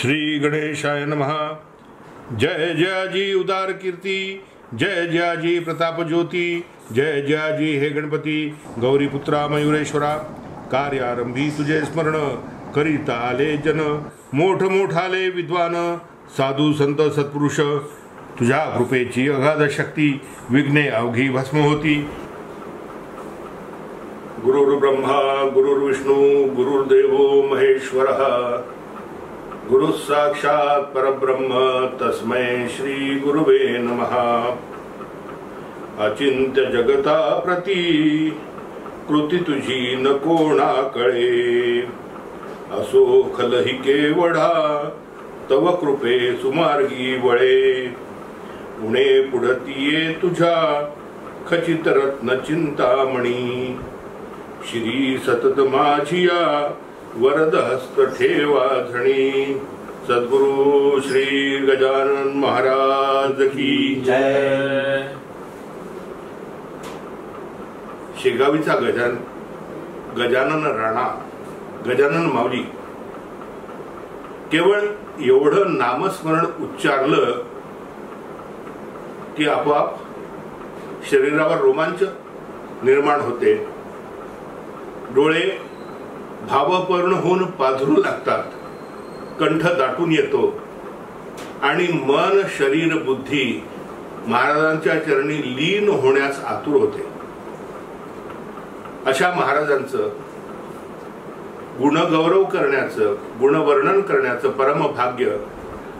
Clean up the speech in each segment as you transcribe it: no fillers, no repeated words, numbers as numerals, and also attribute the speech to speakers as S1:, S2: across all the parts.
S1: श्री गणेशाय नमः। जय जयाजी उदार कीर्ती, जय जयाजी प्रताप ज्योती, जय जयाजी हे गणपती गौरीपुत्रा मयुरेश्वरा। कार्यारंभी तुझे स्मरण, करीता आले जन, मोठ मोठाले विद्वान, साधू संत सत्पुरुष। तुझ्या कृपेची अगाध शक्ती, विघ्ने अवघी भस्म होती। गुरुर्ब्रह्मा गुरुर्विष्णू गुरुर्देवो महेश्वरः, गुरु साक्षात परब्रह्म तस्मै श्री गुरुवे नमः। अचिंत्य जगता प्रती, कृती तुझी न कोणा कळे, असो खलही केवढा, तव कृपे सुमार्गी वळे। उणे पुढतीये तुझ्या, खचित रत्न चिंतामणी, श्री सतत माझिया, वरद हस्त ठेवा धणी। सद्गुरु श्री गजानन महाराज की जय। शेगावीचा गजानन राणा, गजानन माऊली केवळ एवढं नामस्मरण उच्चारलं की आपोआप शरीरावर रोमांच निर्माण होते, डोळे भावपूर्ण होऊन पाझरू लागतात, कंठ दाटून येतो आणि मन शरीर बुद्धी महाराजांच्या चरणी लीन होण्यास आतुर होते। अशा महाराजांचं गुणगौरव करण्याचं, गुणवर्णन करण्याचं परम भाग्य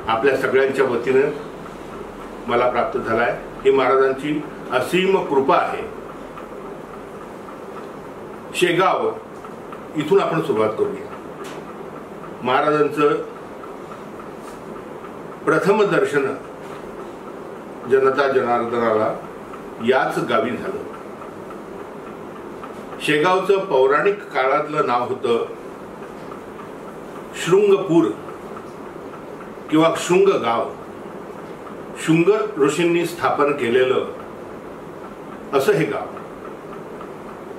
S1: आपल्या सगळ्यांच्या वतीने मला प्राप्त झालाय। ही महाराजांची असीम कृपा आहे। शेगाव इथून आपण सुरुवात करूया। महाराजांचं प्रथम दर्शन जनता जनार्दनाला याच गावी झालं। शेगावचं पौराणिक काळातलं नाव होतं शृंगपूर किंवा शृंगगाव। शृंग ऋषींनी स्थापन केलेलं असं हे गाव,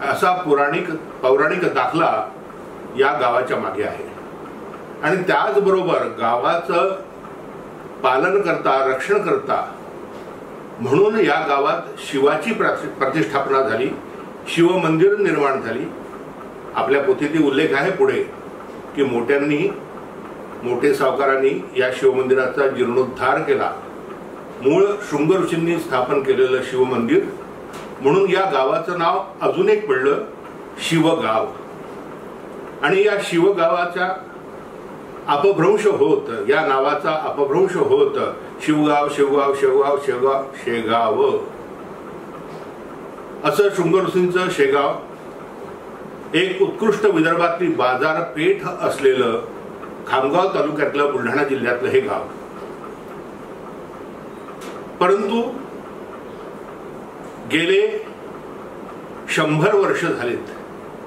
S1: असा पौराणिक दाखला या गावाच्या मागे आहे। आणि त्याचबरोबर गावाचं पालन करता, रक्षण करता म्हणून या गावात शिवाची प्रतिष्ठापना झाली, शिव मंदिर निर्माण झाली। आपल्या पोथीतील उल्लेख आहे पुढे की मोठे सावकारांनी या शिवमंदिराचा जीर्णोद्धार केला। मूळ शृंग ऋषींनी स्थापन केलेलं शिवमंदिर म्हणून या गावाचं नाव अजून एक पडलं शिवगाव। आणि या शिवगावाचा अपभ्रंश होत, या नावाचा अपभ्रंश होत शिवगाव शिवगाव शिवगाव शेगाव शेगाव असं शृंग ऋषींचं शेगाव एक उत्कृष्ट विदर्भातली बाजारपेठ असलेलं खामगाव तालुक्यातलं बुलढाणा जिल्ह्यातलं हे गाव। परंतु गेले 100 वर्ष झालीत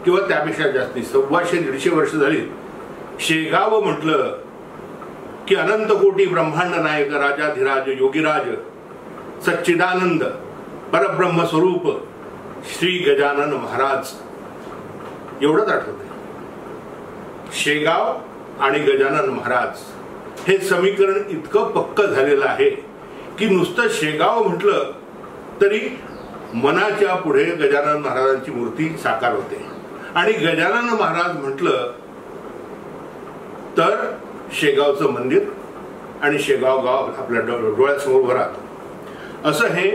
S1: किंवा त्यापेक्षा जास्ती 125-150 वर्ष झालीत। शेगाव म्हटलं की अनंत कोटी ब्रह्मांड नायक राजाधिराज योगीराज सच्चिदानंद परब्रह्म स्वरूप श्री गजानन महाराज एवढंच आठवते। शेगाव आणि गजानन महाराज हे समीकरण इतकं पक्क झालेलं आहे की नुसतं शेगाव म्हटलं तरी मनाच्या पुढे गजानन महाराजांची मूर्ती साकार होते। आणि गजानन महाराज म्हटलं तर शेगावचं मंदिर आणि शेगाव गाव आपल्या डोळ्यासमोर उभं राहतं। असं हे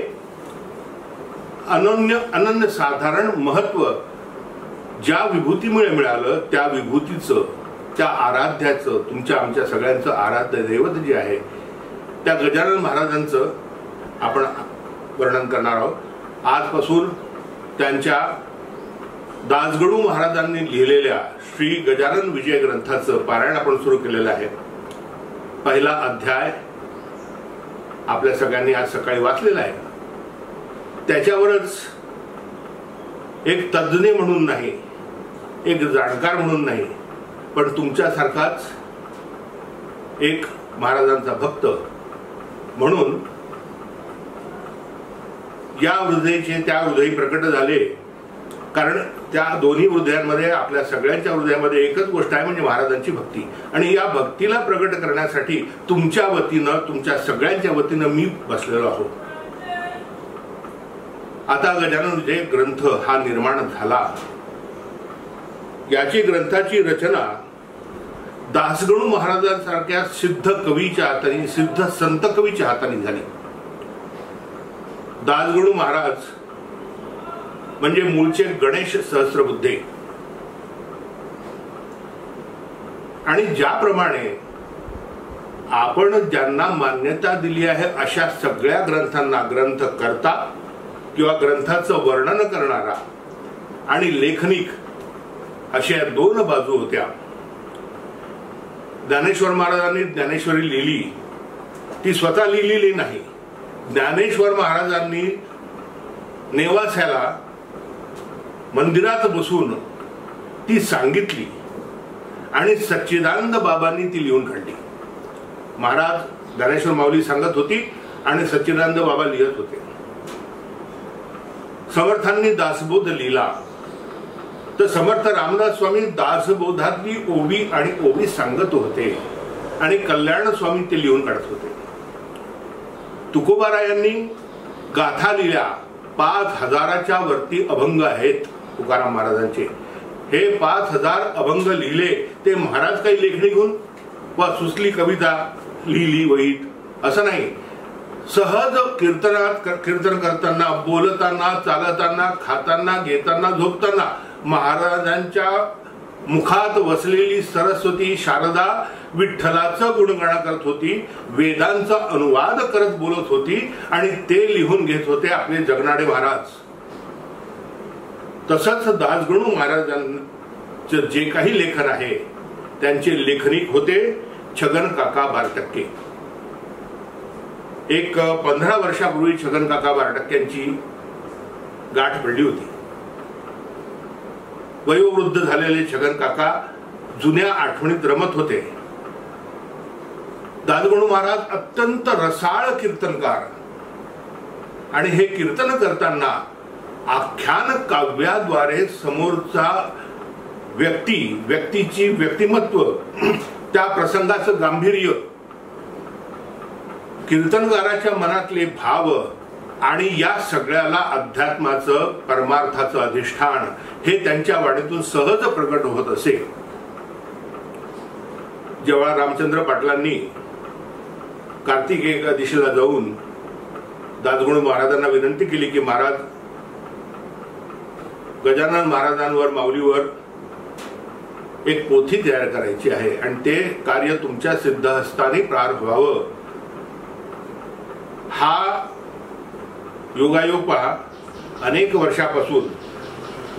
S1: अनन्य साधारण महत्व ज्या विभूतीमुळे मिळालं, त्या विभूतीचं, त्या आराध्याचं, तुमच्या आमच्या सगळ्यांचं आराध्य दैवत जे आहे त्या गजानन महाराजांचं आपण वर्णन करणार आहोत। आजपासून त्यांच्या दासगणू महाराजांनी लिहिलेल्या श्री गजानन विजय ग्रंथाचं पारायण आपण सुरू केलेलं आहे। पहिला अध्याय आपल्या सगळ्यांनी आज सकाळी वाचलेला आहे। त्याच्यावरच एक तज्ज्ञ म्हणून नाही, एक जाणकार म्हणून नाही, पण तुमच्यासारखाच एक महाराजांचा भक्त म्हणून या हृदयीचे त्या हृदयी प्रकट झाले कारण त्या दोन्ही हृदयांमध्ये, आपल्या सगळ्यांच्या हृदयामध्ये एकच गोष्ट आहे, म्हणजे महाराजांची भक्ती. आणि या भक्तीला प्रगट करण्यासाठी तुमच्या वतीनं, तुमच्या सगळ्यांच्या वतीनं मी बसलेलो आहोत. आता गजानन विजय ग्रंथ हा निर्माण झाला. याची ग्रंथाची रचना दासगणू महाराजांसारख्या सिद्ध कवीच्या हाताने, सिद्ध संत कवीच्या हाताने झाली. दासगणू महाराज म्हणजे मूळचे गणेश सहस्त्रबुद्धे. आणि ज्याप्रमाणे आपण ज्यांना मान्यता दिली आहे अशा सगळ्या ग्रंथांना ग्रंथकर्ता किंवा ग्रंथाचं वर्णन करणारा आणि लेखनिक अशा दोन बाजू होत्या. ज्ञानेश्वर महाराजांनी ज्ञानेश्वरी लिहिली, ती स्वतः लिहिलेली नाही. ज्ञानेश्वर महाराजांनी नेवास्याला मंदिरात बसून ती सांगितली आणि सच्चिदानंद बाबांनी ती लिहून काढली. महाराज ज्ञानेश्वर माऊली सांगत होती आणि सच्चिदानंद बाबा लिहत होते. समर्थांनी दासबोध लिहिला तर समर्थ रामदास स्वामी दासबोधातली ओवी आणि ओवी सांगत होते आणि कल्याण स्वामी ते लिहून काढत होते. तुकोबारायांनी गाथा लिहिल्या, 5000च्या वरती अभंग आहेत तुकाराम महाराजांचे. हे 5000 अभंग लिहिले ते महाराज काही लेखणी घेऊन वा सुचली कविता लिहिली वहीत असं नाही. सहज कीर्तन करताना, बोलताना, चालताना, खाताना, घेताना, झोपताना महाराजांच्या मुखात वसलेली सरस्वती शारदा विठ्ठलाचं गुणगान करत होती, वेदांचा अनुवाद करत बोलत होती आणि ते लिहून घेत होते आपले जगनाडे महाराज. तसंच दासगणू महाराजांचे जे काही लेखन आहे त्यांचे लेखनिक होते छगन काका बारटक्के. एक 15 वर्षापूर्वी छगन काका बारटक्क्यांची गाठ पडली होती. वयोवृद्ध झालेले छगन काका जुन्या आठवणीत रमत होते. दासगणू महाराज अत्यंत रसाळ कीर्तनकार आणि हे कीर्तन करताना आख्यान काव्याद्वारे समोरचा व्यक्तीची व्यक्तिमत्व, त्या प्रसंगाचं गांभीर्य, कीर्तनकाराच्या मनातले भाव आणि या सगळ्याला अध्यात्माचं, परमार्थाचं अधिष्ठान हे त्यांच्या वाणीतून सहज प्रकट होत असे. जेव्हा रामचंद्र पाटलांनी कार्तिक एकादशीला जाऊन दासगणू महाराजांना विनंती केली की महाराज, गजानन महाराजांवर, माऊलीवर एक पोथी तयार करायची आहे आणि ते कार्य तुमच्या सिद्धहस्ताने प्रार व्हावं. हा योगायोग पहा. अनेक वर्षापासून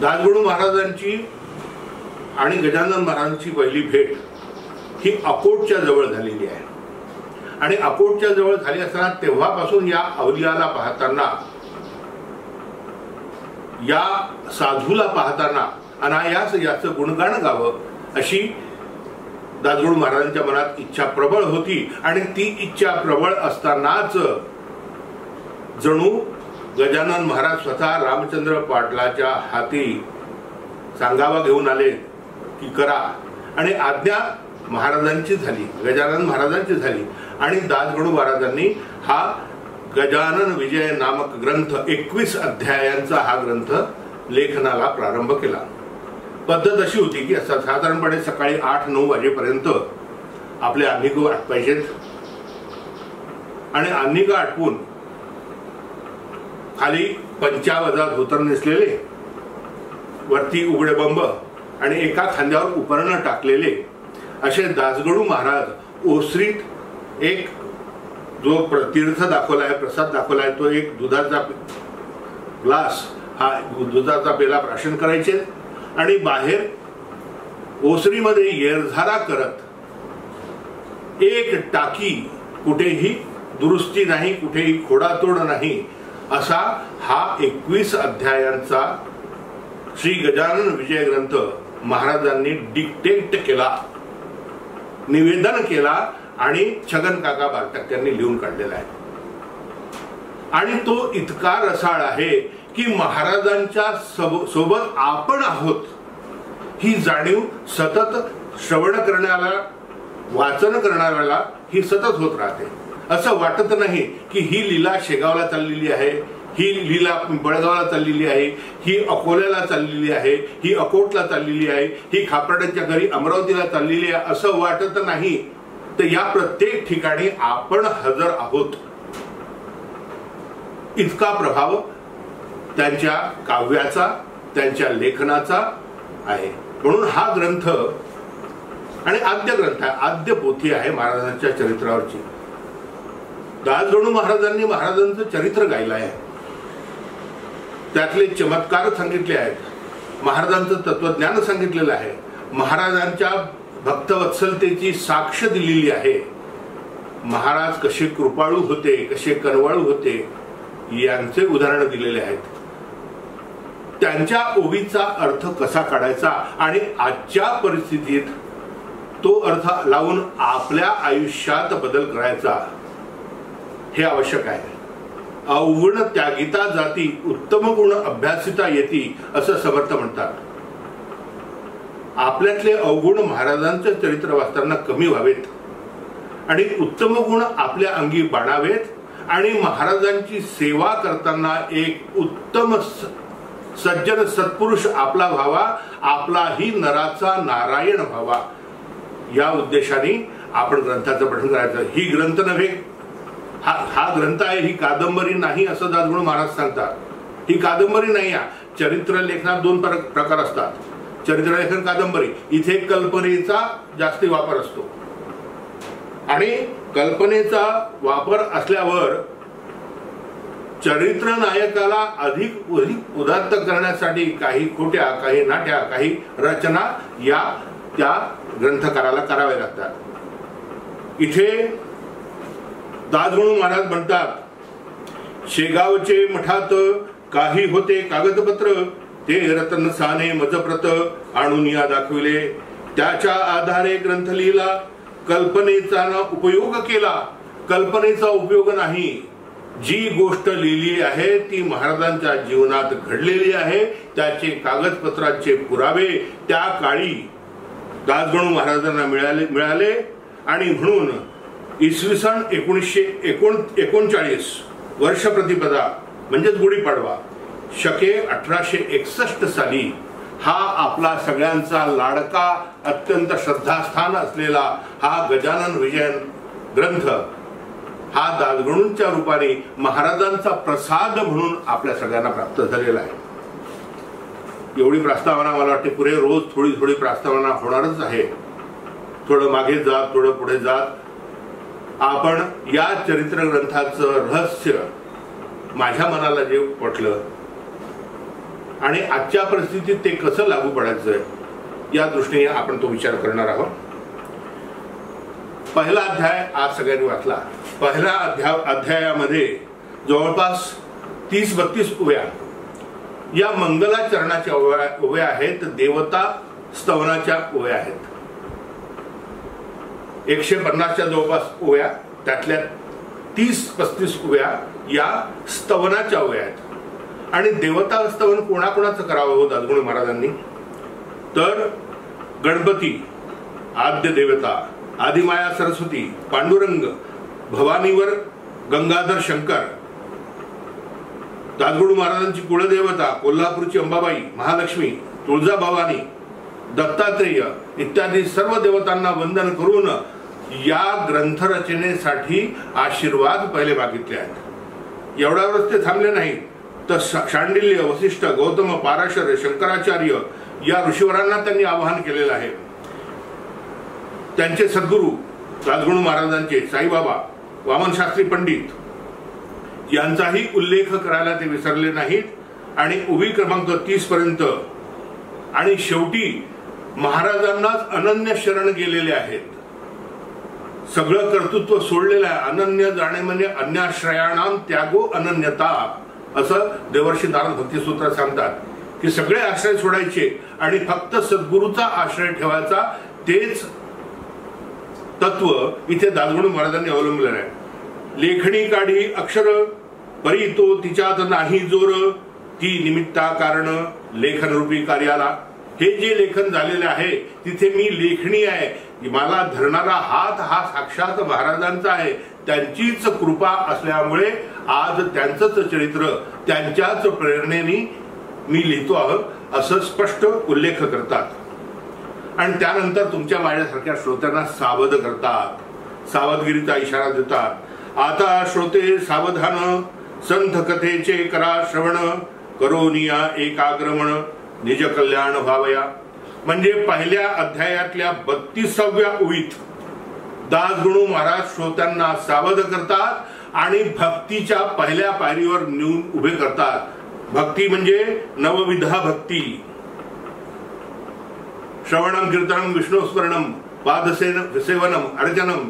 S1: दासगणू महाराजांची आणि गजानन महाराजांची पहिली भेट ही अकोटच्या जवळ झालेली आहे. आणि अकोटच्या जवळ झाली असताना तेव्हापासून या अवलियाला पाहताना, या साधूला पाहताना अनायास याचं गुणगान गावं अशी दासगणू महाराजांच्या मनात इच्छा प्रबळ होती. आणि ती इच्छा प्रबळ असतानाच जणू गजानन महाराज स्वतः रामचंद्र पाटलाच्या हाती सांगावा घेऊन आले की करा. आणि आज्ञा महाराजांची झाली, गजानन महाराजांची झाली. आणि दासगणू महाराजांनी हा गजानन विजय नामक ग्रंथ, 21 अध्यायांचा हा ग्रंथ लेखनाला प्रारंभ केला. पद्धत अशी होती की साधारणपणे सकाळी 8-9 वाजेपर्यंत आपले अन्निक आटपायचेत आणि अन्निक आटपून खाली पंचावजा धोतर नेसलेले, वरती उघडे बंब आणि एका खांद्यावर उपरणं टाकलेले असे दासगणू महाराज ओसरीत एक जो तीर्थ दाखवलाय, प्रसाद दाखवलाय, तो एक दुधाचा ग्लास, हा दुधाचा पेला प्राशन करायचे आणि बाहेर ओसरीमध्ये येरझारा करत एक टाकी, कुठेही दुरुस्ती नाही, कुठेही खोडातोड नाही, असा हा 21 अध्यायांचा श्री गजानन विजय ग्रंथ महाराजांनी डिक्टेट केला, निवेदन केला आणि छगन काका बारटक्क्यांनी लिहून काढलेला आहे. आणि तो इतका रसाळ आहे की महाराजांच्या सोबत आपण आहोत ही जाणीव सतत श्रवण करण्याला, वाचन करणाऱ्याला ही सतत होत राहते. असं वाटत नाही की ही लीला शेगावला चाललेली आहे, ही लीला पिंपळगावला चाललेली आहे, ही अकोल्याला चाललेली आहे, ही अकोटला चाललेली आहे, ही खापर्ड्यांच्या घरी अमरावतीला चाललेली आहे, असं वाटत नाही. तर या प्रत्येक ठिकाणी आपण हजर आहोत. इतका प्रभाव त्यांच्या काव्याचा, त्यांच्या लेखनाचा आहे. म्हणून हा ग्रंथ आणि आद्य ग्रंथ आहे, आद्य पोथी आहे महाराजांच्या चरित्रावरची. दासगणू महाराजांनी महाराजांचं चरित्र गायलं आहे, त्यातले चमत्कार सांगितले आहेत, महाराजांचं तत्वज्ञान सांगितलेलं आहे, महाराजांच्या भक्तवत्सलतेची साक्ष दिलेली आहे. महाराज कसे कृपाळू होते, कसे कनवाळू होते यांचे उदाहरण दिलेले आहेत. त्यांच्या ओवीचा अर्थ कसा काढायचा आणि आजच्या परिस्थितीत तो अर्थ लावून आपल्या आयुष्यात बदल करायचा हे आवश्यक आहे. अवगुण त्यागिता जाती, उत्तम गुण अभ्यासिता येती असं समर्थ म्हणतात. आपल्यातले अवगुण महाराजांचं चरित्र वाचताना कमी व्हावेत आणि उत्तम गुण आपल्या अंगी बाणावेत आणि महाराजांची सेवा करताना एक उत्तम सज्जन सत्पुरुष आपला व्हावा, आपलाही नराचा नारायण व्हावा. या उद्देशाने आपण ग्रंथाचं पठण करायचं. ही ग्रंथ नव्हे, हा ग्रंथ आहे, ही कादंबरी नाही असं दासगणू महाराज सांगतात. ही कादंबरी नाही आहे. चरित्र लेखनात दोन प्रकार असतात, चरित्रलेखन, कादंबरी. इथे कल्पनेचा जास्ती वापर असतो आणि कल्पनेचा वापर असल्यावर चरित्र नायकाला अधिक उदात्त करण्यासाठी काही खोट्या, काही नाट्या, काही रचना या त्या ग्रंथकाराला कराव्या लागतात. इथे दासगणू महाराज म्हणतात, शेगावचे मठात काही होते कागदपत्र, ते रतन साने मजप्रत आणून या दाखविले, त्याच्या आधारे ग्रंथ लिहिला, कल्पनेचा उपयोग केला. कल्पनेचा उपयोग नाही, जी गोष्ट लिहिली आहे ती महाराजांच्या जीवनात घडलेली आहे, त्याचे कागदपत्राचे पुरावे त्या काळी दासगणू महाराजांना मिळाले आणि म्हणून इसवी सन 1939 वर्ष प्रतिपदा म्हणजेच गुढीपाडवा शके 1861 साली हा आपला सगळ्यांचा लाडका, अत्यंत श्रद्धास्थान असलेला हा गजानन विजयन ग्रंथ हा दासगणूंच्या रूपाने महाराजांचा प्रसाद म्हणून आपल्या सगळ्यांना प्राप्त झालेला आहे. एवढी प्रस्तावना मला वाटते पुढे रोज थोडी थोडी प्रस्तावना होणारच आहे. थोडं मागे जात, थोडं पुढे जात आपण या चरित्र ग्रंथाचं रहस्य माझ्या मनाला जे पटलं आणि आजच्या परिस्थितीत ते कसं लागू पडायचं या दृष्टीने आपण तो विचार करणार आहोत. पहिला अध्याय आज सगळ्यांनी वाचला. पहिल्या अध्यायामध्ये जवळपास 30-32 ओव्या या मंगलाचरणाच्या ओव्या आहेत, देवता स्तवनाच्या ओव्या आहेत. 150च्या जवळपास ओव्या, त्यातल्या 30-35 ओव्या या स्तवनाच्या ओव्या आहेत. आणि देवता स्तवन कोणाकोणाचं करावं हो दासगणू महाराजांनी? तर गणपती, आद्य देवता, आदिमाया सरस्वती, पांडुरंग, भवानीवर गंगाधर शंकर, दासगणू महाराजांची कुलदेवता कोल्हापूरची अंबाबाई, महालक्ष्मी, तुळजाभवानी, दत्तात्रेय इत्यादी सर्व देवतांना वंदन करून या ग्रंथरचनेसाठी आशीर्वाद पहिले मागितले आहेत. एवढ्यावरच ते थांबले नाही, तर शांडिल्य, वसिष्ठ, गौतम, पाराशर, शंकराचार्य या ऋषीवरांना त्यांनी आवाहन केलेलं आहे. त्यांचे सद्गुरू दासगणू महाराजांचे साईबाबा, वामनशास्त्री पंडित यांचाही उल्लेख करायला ते विसरले नाहीत. आणि ओवी क्रमांक 30 पर्यंत आणि शेवटी महाराजांनाच अनन्य शरण गेलेले आहेत. सगळं कर्तृत्व सोडलेलं आहे. अनन्य जाणे म्हणजे अन्याश्रयाणाम त्यागो अनन्यता असं देवर्षी नारद भक्तिसूत्रात सांगतात की सगळे आश्रय सोडायचे आणि फक्त सद्गुरूचा आश्रय ठेवायचा. तेच तत्व इथे दासगणू महाराजांनी अवलंबलेलं आहे. लेखणी काढी अक्षर परी तो तिच्यात नाही जोर, ती निमित्ता कारण लेखन रूपी कार्याला. हे जे लेखन झालेले आहे तिथे मी लेखणी आहे. मला धरणारा हात हा साक्षात महाराजांचा आहे. त्यांचीच कृपा असल्यामुळे आज त्यांचंच चरित्र त्यांच्याच प्रेरणेने मी लिहितो आहोत असं स्पष्ट उल्लेख करतात. आणि त्यानंतर तुमच्या माझ्यासारख्या श्रोत्यांना सावध करतात, सावधगिरीचा इशारा देतात. आता श्रोते सावधान, संत कथेचे करा श्रवण, करोनिया एकाग्रमण, निज कल्याण व्हावया. म्हणजे पहिल्या अध्यायातल्या 32व्या ओळीत दासगणू महाराज श्रोत्यांना सावध करतात आणि भक्तीच्या पहिल्या पायरीवर नेऊन उभे करतात. भक्ती म्हणजे नवविधा भक्ती. श्रवणम कीर्तनम विष्णुस्मरणम पादसेवनम अर्चनम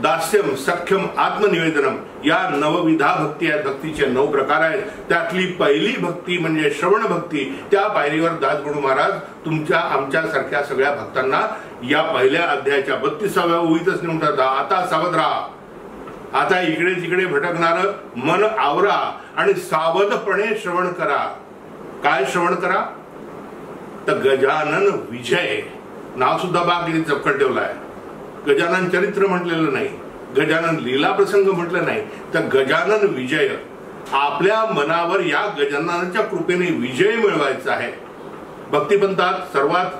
S1: दास्यम सख्यम आत्मनिवेदनम, या नवविधा भक्ती आहेत. भक्तीचे 9 प्रकार आहेत. त्यातली पहिली भक्ती म्हणजे श्रवण भक्ती. त्या पायरीवर दासगणू महाराज तुमच्या आमच्या सारख्या सगळ्या भक्तांना या पहिल्या अध्यायाच्या 32व्या ओळीतच नेऊन टाकतात. आता सावध राहा, आता इकडे तिकडे भटकणार मन आवरा आणि सावधपणे श्रवण करा. काय श्रवण करा? तर गजानन विजय नाव सुद्धा बाकी चपकट ठेवलं आहे. गजानन चरित्र म्हटलेलं नाही, गजानन लीला प्रसंग म्हटलं नाही, तर गजानन विजय. आपल्या मनावर या गजाननाच्या कृपेने विजय मिळवायचा आहे. भक्तिपंथात सर्वात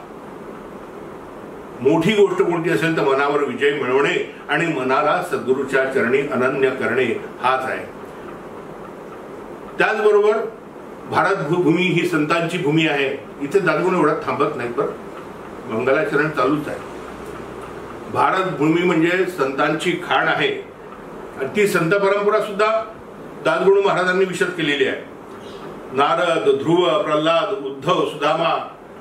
S1: मोठी गोष्ट कोणती असेल तर मनावर विजय मिळवणे आणि मनाला सद्गुरूच्या चरणी अनन्य करणे हाच आहे. त्याचबरोबर भारत भूमी ही संतांची भूमी आहे. इथे दासगणू एवढा थांबत नाही, पण मंगलाचरण चालूच आहे. भारत भूमी म्हणजे संतांची खाण आहे आणि ती संत परंपरा सुद्धा दासगणू महाराजांनी विशद केलेली आहे. नारद, ध्रुव, प्रल्हाद, उद्धव, सुदामा,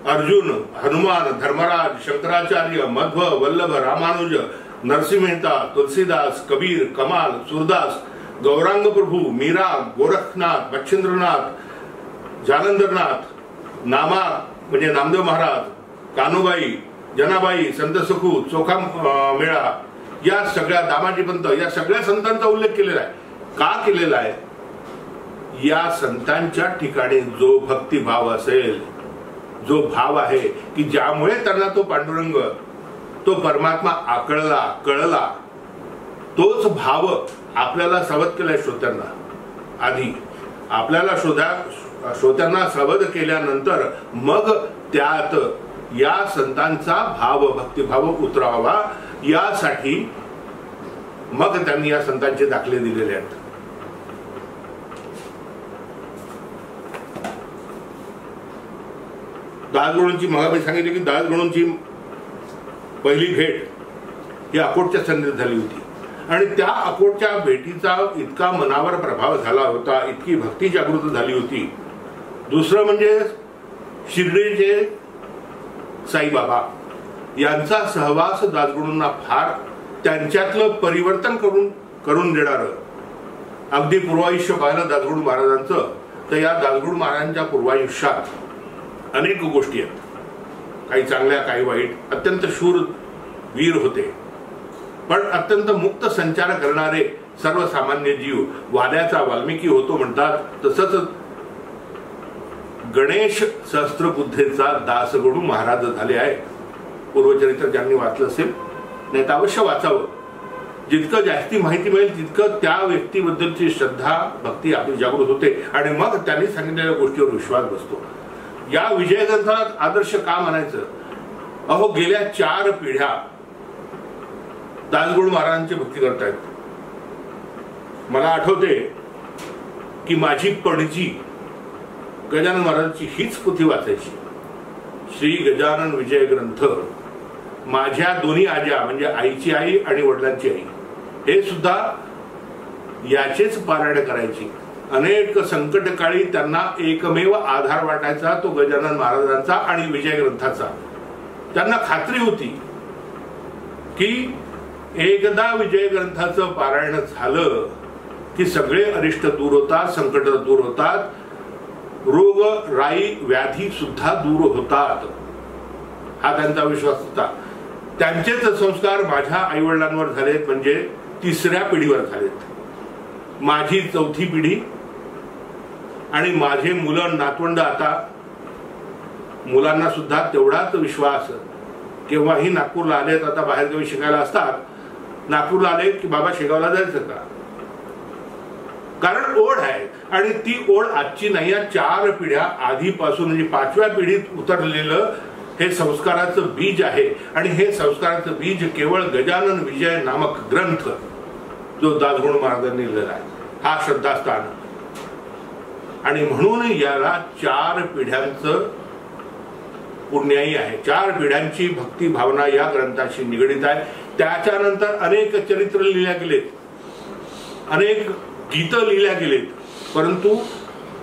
S1: अर्जुन, हनुमान, धर्मराज, शंकराचार्य, मध्व, वल्लभ, रामानुज, नरसिंह मेहता, तुलसीदास, कबीर, कमाल, सूरदास, गौरांग प्रभू, मीरा, गोरखनाथ, बच्छिंद्रनाथ, जालंधरनाथ, नामा म्हणजे नामदेव महाराज, कानुबाई, जनाबाई, संत सखू, चोखा मेळा, या सगळ्या दामाजी पंत, या सगळ्या संतांचा उल्लेख केलेला आहे. का केलेला आहे? या संतांच्या ठिकाणी जो भक्तिभाव असेल, जो भाव आहे की ज्यामुळे त्यांना तो पांडुरंग, तो परमात्मा कळला, तोच भाव आपल्याला सावध केलाय श्रोत्यांना. आधी आपल्याला श्रोत्यांना सावध केल्यानंतर मग त्यात या संतांचा भाव, भक्तिभाव उतरावा, यासाठी मग त्यांनी या संतांचे दाखले दिलेले आहेत. दासगणूंची मग मी सांगितले की दासगणूंची पहिली भेट ही अकोटच्या संधीत झाली होती आणि त्या अकोटच्या भेटीचा इतका मनावर प्रभाव झाला होता, इतकी भक्ती जागृत झाली होती. दुसरं म्हणजे शिर्डीचे साईबाबा यांचा सहवास दासगणूंना फार त्यांच्यातलं परिवर्तन करून देणार. अगदी पूर्वायुष्य पाहिलं दासगणू महाराजांचं तर या दासगणू महाराजांच्या पूर्वायुष्यात अनेक गोष्टी आहेत, काही चांगल्या काही वाईट. अत्यंत शूर वीर होते, पण अत्यंत मुक्त संचार करणारे सर्वसामान्य जीव. वाड्याचा वाल्मिकी होतो म्हणतात, तसंच गणेश सहस्त्रबुद्धेचा दासगणू महाराज झाले आहे. पूर्वचरित्र ज्यांनी वाचलं असेल नाही तर अवश्य वाचावं. जितकं जास्ती माहिती मिळेल तितकं त्या व्यक्तीबद्दलची श्रद्धा भक्ती आपली जागृत होते आणि मग त्यांनी सांगितलेल्या गोष्टीवर विश्वास बसतो. या विजय ग्रंथात आदर्श का म्हणायचं? अहो, गेल्या 4 पिढ्या दासगणू महाराजांची भक्ती करतायत. मला आठवते की माझी पणजी गजानन महाराजांची हीच पोथी वाचायची. श्री गजानन विजय ग्रंथ. माझ्या दोन्ही आज्या म्हणजे आईची आई आणि वडिलांची आई हे सुद्धा याचेच पारायण करायची. अनेक संकटकाळी त्यांना एकमेव आधार वाटायचा तो गजानन महाराजांचा आणि विजय ग्रंथाचा. त्यांना खात्री होती की एकदा विजय ग्रंथाचं पारायण झालं की सगळे अरिष्ट दूर होतात, संकट दूर होतात, रोग राई व्याधी सुद्धा दूर होतात, हा त्यांचा विश्वास होता. त्यांचेच संस्कार माझ्या आईवडिलांवर झालेत, म्हणजे 3ऱ्या पिढीवर झालेत. माझी 4थी पिढी आणि माझे मुलं नातवंड, आता मुलांना सुद्धा तेवढाच विश्वास, केव्हाही नागपूरला आलेत, आता बाहेरगावी शिकायला असतात, नागपूरला आले की बाबा शेगावला जायचं का, कारण ओढ आहे. आणि ती ओढ आजची नाही, या 4 पिढ्या आधीपासून म्हणजे 5व्या पिढीत उतरलेलं हे संस्काराचं बीज आहे. आणि हे संस्काराचं बीज केवळ गजानन विजय नामक ग्रंथ जो दासगुण महाराजांनी लिहिलेला आहे, हा श्रद्धास्थान. आणि म्हणून याला 4 पिढ्यांचं पुण्याई आहे. 4 पिढ्यांची भक्ती भावना या ग्रंथाशी निगडित आहे. त्याच्यानंतर अनेक चरित्र लिहिल्या गेलेत, अनेक गीतं लिहिल्या गेलेत, परंतु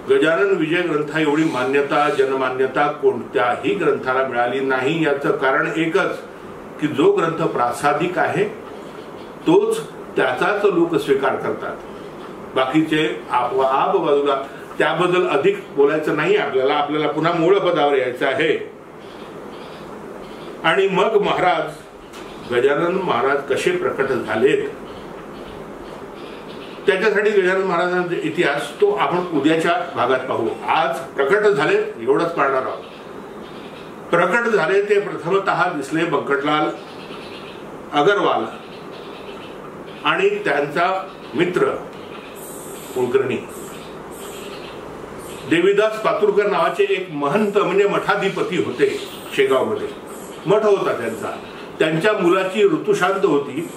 S1: गजानन विजय ग्रंथा एवढी मान्यता, जनमान्यता कोणत्याही ग्रंथाला मिळाली नाही. याचं कारण एकच की जो ग्रंथ प्रासादिक आहे तोच त्याचाच लोक स्वीकार करतात, बाकीचे आप बाजूला. त्याबद्दल अधिक बोलायचं नाही आपल्याला पुन्हा मूळ पदावर यायचं आहे. आणि मग गजानन महाराज कसे प्रकट झालेत, त्याच्यासाठी गजानन महाराजांचा इतिहास तो आपण उद्याच्या भागात पाहू. आज प्रकट झाले एवढंच पाहणार आहोत. प्रकट झाले ते प्रथमतः दिसले बंकटलाल अगरवाल आणि त्यांचा मित्र कुलकर्णी देवीदास पातुरकर नावाचे एक महंत म्हणजे मठाधिपती होते. शेगावमध्ये मठ होता त्यांच्या मुलाची ऋतुशांत होती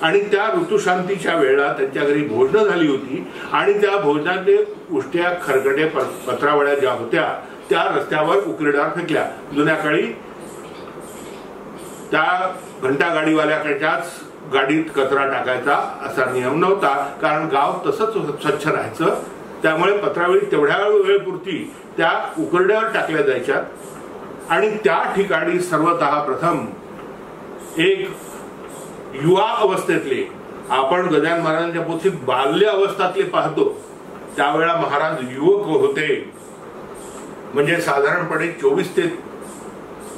S1: आणि त्या ऋतुशांतीच्या वेळेला त्यांच्या घरी भोजनं झाली होती आणि त्या भोजनाचे उष्ट्या खरकटे पत्रावळ्या ज्या होत्या त्या रस्त्यावर उकिरड्यावर फेकल्या. जुन्या काळी त्या घंटा गाडीवाल्याकडच्याच गाडीत कचरा टाकायचा असा नियम नव्हता, कारण गाव तसंच स्वच्छ राहायचं. त्यामुळे पत्रावळी तेवढ्या वेळेपुरती त्या उकिरड्यावर टाकल्या जायच्या. आणि त्या ठिकाणी सर्वतः प्रथम एक युवा अवस्थेतले, आपण गजानन महाराजांच्या पोथीत बाल्य अवस्थातले पाहतो, त्यावेळेला महाराज युवक होते, म्हणजे साधारणपणे 24 ते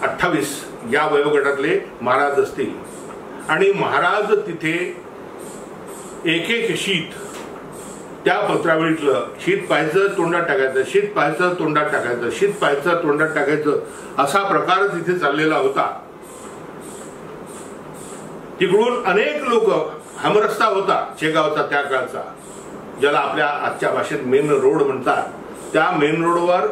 S1: 28 या वयोगटातले महाराज असतील. आणि महाराज तिथे एक शीत, त्या पत्रावळीतलं शीत पाहायचं तोंडात टाकायचं, शीत पाहायचं तोंडात टाकायचं, शीत पाहायचं तोंडात टाकायचं, असा प्रकार तिथे चाललेला होता. तिकडून अनेक लोक, हमरस्ता होता शेगावचा त्या काळचा, ज्याला आपल्या आजच्या भाषेत मेन रोड म्हणतात, त्या मेन रोडवर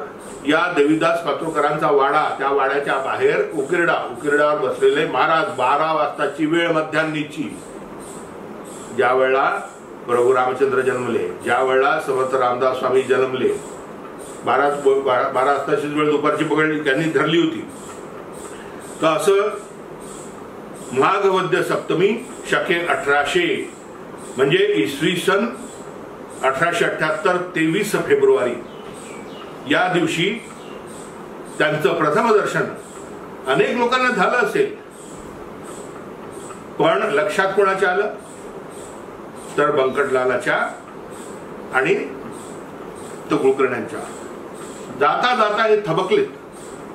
S1: या देवीदास पातुरकरांचा वाडा, त्या वाड्याच्या बाहेर उकिरड्यावर बसलेले महाराज. 12 वाजताची वेळ मध्यान्नीची, ज्या वेळेला प्रभू रामचंद्र जन्मले, ज्या वेळेला समर्थ रामदास स्वामी जन्मले, 12 वाजताची वेळ दुपारची पकडली त्यांनी धरली होती. तर असं माघ वद्य सप्तमी शके 1800 म्हणजे इसवी सन 1878 23 फेब्रुवारी या दिवशी त्यांचं प्रथम दर्शन अनेक लोकांना झालं असेल, पण लक्षात कोणाच्या आलं तर बंकटलालाच्या आणि कुलकर्ण्यांच्या. जाता जाता हे थबकलेत,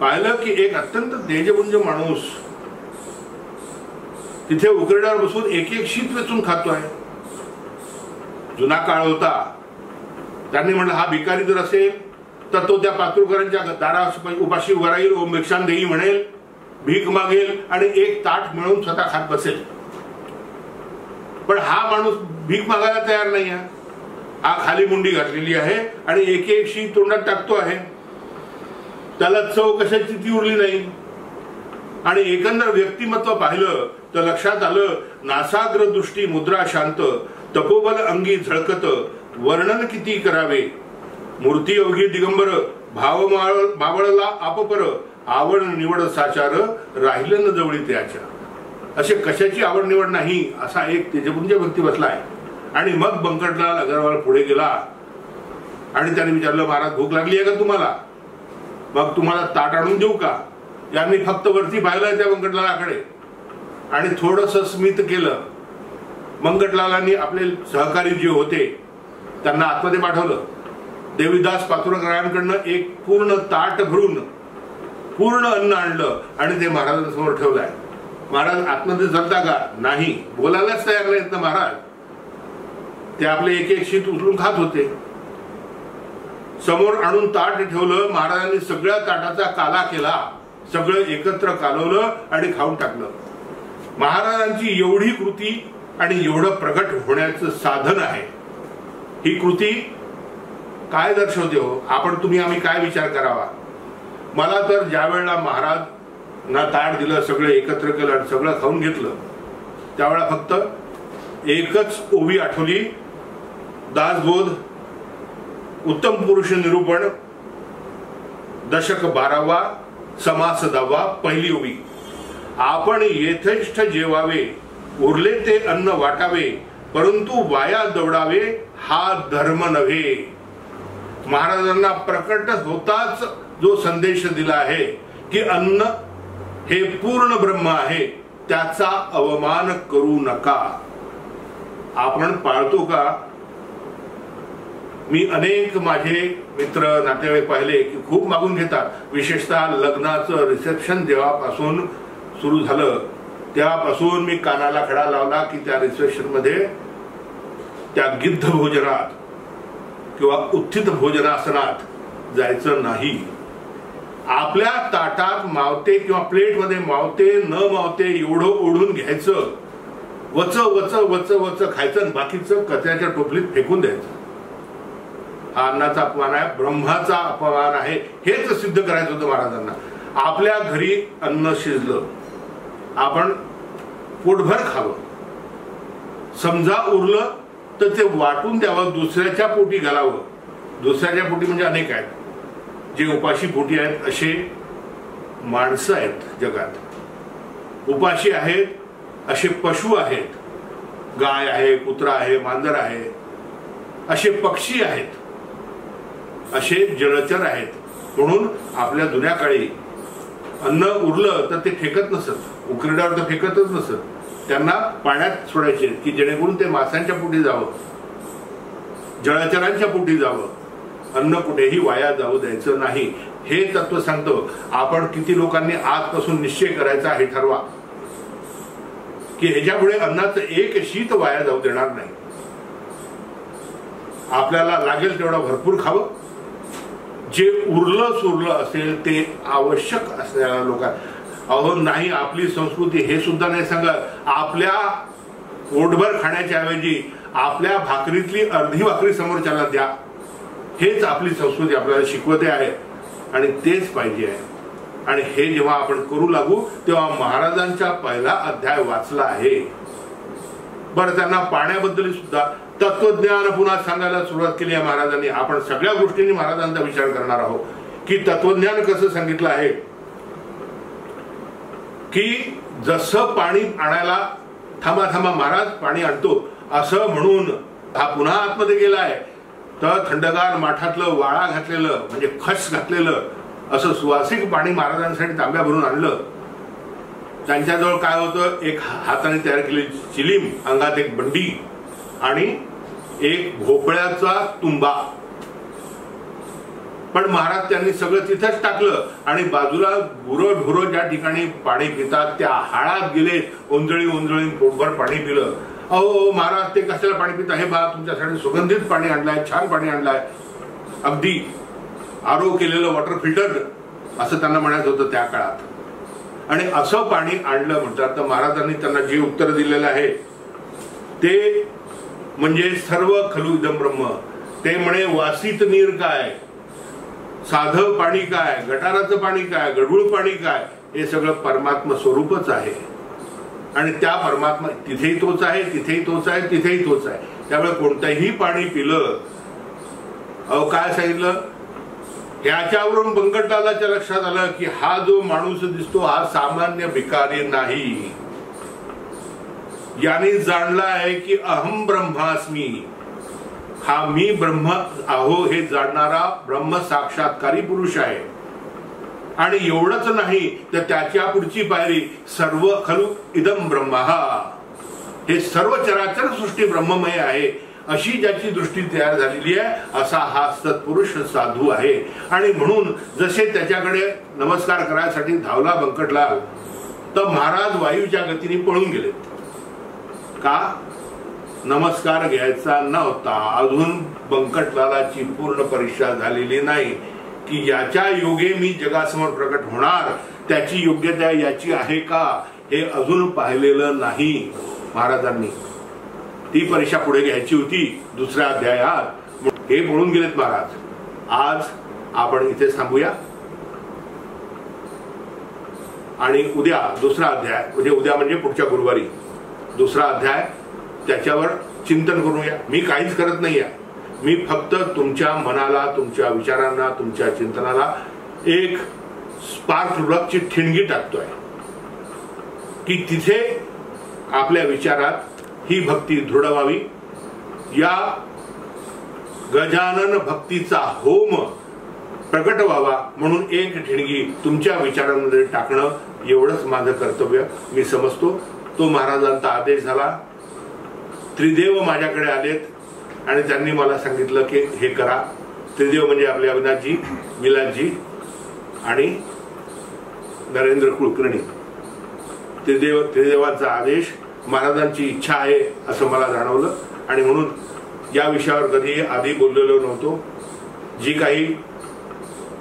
S1: पाहिलं की एक अत्यंत तेजपुंज माणूस तिथे उकिरड्यावर बसून एक शीत वेचून खातोय. जुना काळ होता, त्यांनी म्हणलं हा भिकारी जर असेल तर तो त्या पातुरकरांच्या दारा उपाशी उभा राहील, ओम भिक्षान देई म्हणेल, भीक मागेल आणि एक ताट मिळवून स्वतः खात बसेल. पण हा माणूस भीक मागायला तयार नाही आहे. हा खाली मुंडी घातलेली आहे आणि एक शीत तोंडात टाकतो आहे. त्याला चव कशाची ती उरली नाही. आणि एकंदर व्यक्तिमत्व पाहिलं तर लक्षात आलं, नासाग्र दृष्टी मुद्रा शांत, तपोबल अंगी झळकत, वर्णन किती करावे, मूर्ती अवघी दिगंबर, भाव मावळला आपपर, आवड निवड साचार, राहिलं न जवळी त्याच्या. असे कशाची आवड निवड नाही असा एक तेजपुंज व्यक्ती बसलाय. आणि मग बंकटलाल अगरवाल पुढे गेला आणि त्याने विचारलं, महाराज भूक लागली आहे का तुम्हाला? मग तुम्हाला ताट आणून देऊ का? यांनी फक्त वरती पाहिलं त्या बंकटलालाकडे आणि थोडस स्मित केलं. बंकटलालांनी आपले सहकारी जे होते त्यांना आतमध्ये पाठवलं. देवीदास पातुरकरांकडनं एक पूर्ण ताट भरून पूर्ण अन्न आणलं आणि ते महाराजांसमोर ठेवलंय. महाराज आतमध्ये जाता का? नाही, बोलायलाच तयार नाहीत ना महाराज. ते आपले एक शीत उचलून खात होते. समोर आणून ताट ठेवलं. महाराजांनी सगळ्या ताटाचा काला केला, सगळं एकत्र कालवलं आणि खाऊन टाकलं. महाराजांची एवढी कृती आणि एवढं प्रगट होण्याचं साधन आहे. ही कृती काय दर्शवते हो? आपण तुम्ही आम्ही काय विचार करावा? मला तर ज्या वेळेला महाराज ना ताट दिलं, सगळं एकत्र केलं आणि सगळं खाऊन घेतलं, त्यावेळेला फक्त एकच ओवी आठवली. दासबोध उत्तम पुरुष निरूपण दशक 12वा समास 10वा पहिली ओवी. आपण यथेष्ट जेवावे, उरले ते अन्न वाटावे, परंतु वाया दौडावे हा धर्म नव्हे. महाराजांना प्रकट होताच जो संदेश दिला आहे की अन्न हे पूर्ण ब्रह्म आहे, त्याचा अवमान करू नका. आपण पाळतो का? मी अनेक माझे मित्र नातेवाईक पाहिले की खूप मागून घेतात. विशेषतः लग्नाचं रिसेप्शन जेव्हापासून सुरू झालं तेव्हापासून मी कानाला खडा लावला की त्या रिसेप्शन मध्ये त्या गिद्ध भोजनात किंवा उत्थित भोजनासनात जायचं नाही. आपल्या ताटात मावते किंवा प्लेट मध्ये मावते न मावते एवढं ओढून घ्यायचं, वच वच वच वच खायचं आणि बाकीचं कचऱ्याच्या टोपलीत फेकून द्यायचं. हा अन्नाचा अपमान आहे, ब्रह्माचा अपमान आहे. हेच सिद्ध करायचं होतं महाराजांना. आपल्या घरी अन्न शिजलं, आपण पोटभर खावं. समजा उरलं तर ते वाटून द्यावं, दुसऱ्याच्या पोटी घालावं. दुसऱ्याच्या पोटी म्हणजे अनेक आहेत. जे उपाशी पोटी आहेत असे माणसं आहेत जगात. उपाशी आहेत असे पशु आहेत, गाय आहे, कुत्रा आहे, मांजर आहे, असे पक्षी आहेत, असे जलचर आहेत. म्हणून आपल्या जुन्या काळी अन्न उरलं तर ते फेकत नसत, उकरड्यावर तर फेकतच नसत. त्यांना पाण्यात सोडायचे की जेणेकरून ते माशांच्या पोटी जावं, जलचरांच्या पोटी जावं. अन्न कुठेही वाया जाऊ द्यायचं नाही. हे तत्व सांगतो. आपण किती लोकांनी आजपासून निश्चय करायचा हे ठरवा की ह्याच्यापुढे अन्नाचं एक शीत वाया जाऊ देणार नाही. आपल्याला लागेल तेवढं भरपूर खावं. जे उरलं सुरलं असेल ते आवश्यक असलेल्या लोकांना, अहो नाही, आपली संस्कृती हे सुद्धा नाही सांगत. आपल्या पोटभर खाण्याच्या ऐवजी आपल्या भाकरीतली अर्धी भाकरी समोरच्याला द्या. हेच आपली संस्कृती आपल्याला शिकवते आहे आणि तेच पाहिजे आहे. आणि हे जेव्हा आपण करू लागू तेव्हा महाराजांचा पहिला अध्याय वाचला आहे. बरं, त्यांना पाण्याबद्दल सुद्धा तत्वज्ञान पुन्हा सांगायला सुरुवात केली आहे महाराजांनी. आपण सगळ्या गोष्टींनी महाराजांचा विचार करणार आहोत की तत्वज्ञान कसं सांगितलं आहे की जसं पाणी आणायला थांबा थांबा महाराज पाणी आणतो असं म्हणून हा पुन्हा आतमध्ये गेलाय, तर थंडगार माठातलं वाळा घातलेलं म्हणजे खस घातलेलं असं सुवासिक पाणी महाराजांसाठी तांब्या भरून आणलं. त्यांच्याजवळ काय होतं? एक हाताने तयार केलेली चिलीम, अंगात एक बंडी आणि एक भोपळ्याचा तुंबा. पण महाराज त्यांनी सगळं तिथंच टाकलं आणि बाजूला गुरं ढोरं ज्या ठिकाणी पाणी पितात त्या हाळात गेले, ओंजळी ओंजळी पोटभर पाणी पिलं. अहो महाराज ते कशाला पाणी पिता? हे बा तुमच्यासाठी सुगंधित पाणी आणलंय, छान पाणी आणलंय, अगदी आरो केलेलं वॉटर फिल्टर असं त्यांना म्हणायचं होतं त्या काळात. आणि असं पाणी आणलं म्हणतात. तर महाराजांनी त्यांना जे उत्तर दिलेलं आहे ते म्हणजे सर्व खलु इदं ब्रह्म. ते म्हणे वासित नीर काय, साधं पाणी काय, गटाराचं पाणी काय, गढूळ पाणी काय, हे सगळं परमात्मा स्वरूपच आहे. आणि त्या परमात्मा तिथेही तोच आहे, तिथेही तोच आहे, तिथेही तोच आहे. त्यामुळे कोणतंही पाणी पिलं, अहो काय सांगितलं, याच्यावरून बंकटलालाच्या लक्षात आलं की हा जो माणूस दिसतो हा सामान्य भिकारी नाही. याने जाणला आहे की अहम ब्रह्मास्मी, हा मी ब्रह्म आहो हे जाणणारा ब्रह्म साक्षात्कारी पुरुष आहे. आणि एवढंच नाही तर त्याच्या पुढची पायरी सर्व खलु इदं ब्रह्म, हे सर्व चराचर सृष्टी ब्रह्ममय आहे अशी ज्याची दृष्टी तयार झालेली आहे असा हा सत्पुरुष साधू आहे. आणि म्हणून जसे त्याच्याकडे नमस्कार करायसाठी धावला बंकटलाल, तर महाराज वायूच्या गतीने पळून गेले. का? नमस्कार घ्यायचा नव्हता, अजून बंकटलालाची पूर्ण परीक्षा झालेली नाही की याच्या योगे मी जगासमोर प्रकट होणार, त्याची योग्यता याची आहे का हे अजून पाहिलेलं नाही महाराजांनी. ती परीक्षा पुढे घ्यायची होती दुसऱ्या अध्यायात, हे बोलून गेलेत महाराज. आज आपण इथे थांबूया आणि उद्या दुसरा अध्याय, म्हणजे उद्या म्हणजे पुढच्या गुरुवारी दुसरा अध्याय, त्याच्यावर चिंतन करूया. मी काहीच करत नाहीये, मी फक्त तुमच्या मनाला, तुमच्या विचारांना, तुमच्या चिंतनाला एक स्पार्क प्लगची ठिणगी टाकतोय की तिथे आपल्या विचारात ही भक्ती दृढ व्हावी. या गजानन भक्तीचा होम प्रकट व्हावा म्हणून एक ठिणगी तुमच्या विचारांमध्ये टाकणं एवढंच माझं कर्तव्य मी समजतो. तो महाराजांचा आदेश झाला. त्रिदेव माझ्याकडे आलेत आणि त्यांनी मला सांगितलं की हे करा. त्रिदेव म्हणजे आपले अविनाशजी, विलासजी आणि नरेंद्र कुलकर्णी. त्रिदेवांचा आदेश, महाराजांची इच्छा आहे असं मला जाणवलं आणि म्हणून या विषयावर कधी आधी बोललेलो नव्हतो. जी काही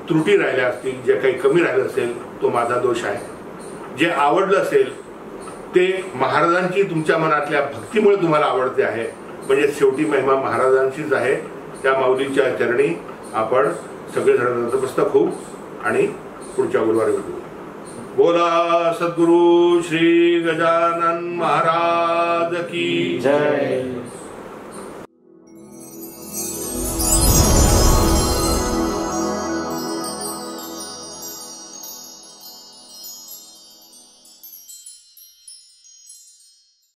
S1: त्रुटी राहिल्या असतील, जे काही कमी राहिलं असेल तो माझा दोष आहे. जे आवडलं असेल ते महाराजांची तुमच्या मनातल्या भक्तीमुळे तुम्हाला आवडते आहे, म्हणजे शेवटी महिमा महाराजांचीच आहे. त्या माऊलीच्या चरणी आपण सगळेजण नतमस्तक होऊ आणि पुढच्या गुरुवारी भेटू. बोला सद्गुरु श्री गजानन महाराज की जय.